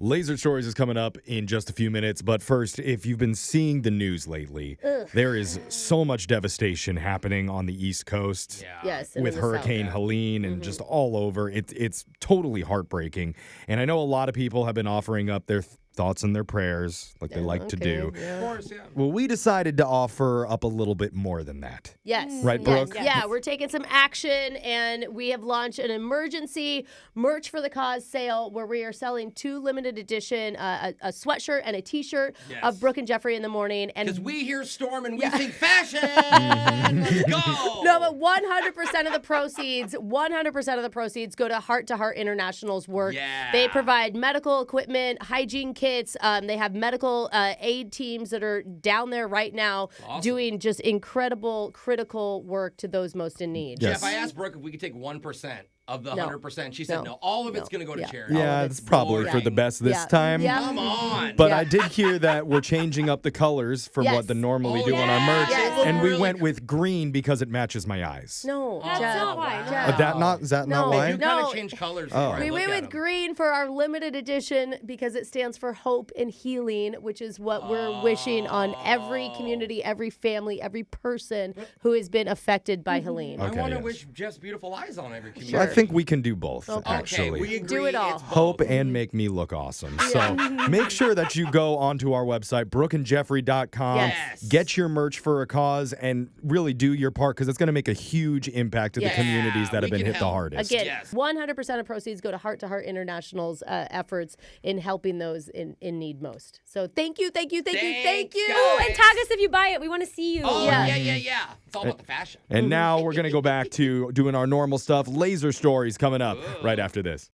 Laser Stories is coming up in just a few minutes, but first, if you've been seeing the news lately, there is so much devastation happening on the East Coast. Yeah. Yes, and With in the Hurricane South. Helene and just all over. It's totally heartbreaking. And I know a lot of people have been offering up their thoughts and their prayers like they like to do. Yeah. Of course, yeah. Well, we decided to offer up a little bit more than that. Yes. Right, yes, Brooke? Yeah, we're taking some action, and we have launched an emergency Merch for the Cause sale where we are selling 2 limited edition, a sweatshirt and a T-shirt of Brooke and Jeffrey in the morning. Because we hear Storm and we think fashion. Let's go. No, but 100% of the proceeds, 100% of the proceeds go to Heart International's work. Yeah. They provide medical equipment, hygiene kits. They have medical aid teams that are down there right now doing just incredible, critical work to those most in need. Yes. Jeff, I asked Brooke if we could take 1% of the No. 100%. She said No. no. All of it's going to go to charity. Yeah, it's probably for the best this time. Yeah. Come on. But I did hear that we're changing up the colors from what the normally do on our merch. Yes. And we Really went with green because it matches my eyes. No, That's Jeff. not why. Jeff. Is that No. not why? You kind No. of change colors. Oh. before I We look went at with 'em. green for our limited edition because it stands for hope and healing, which is what we're wishing on every community, every family, every person who has been affected by Helene. Okay, I want to yes. wish Jeff's beautiful eyes on every community. I think we can do both, Okay. actually. Okay, we agree. Do it all. It's both. Hope and make me look awesome. So make sure that you go onto our website, brookeandjeffrey.com. Yes. Get your merch for a cause and really do your part because it's going to make a huge impact to the Yes. communities that we have been can hit the help. hardest. Again, Yes. 100% of proceeds go to Heart International's efforts in helping those in need most. So thank you. Thanks, Oh, guys. and tag us if you buy it. We want to see you. Oh, Yeah. yeah. It's all about the fashion. And now we're going to go back to doing our normal stuff. Laser Stories coming up right after this.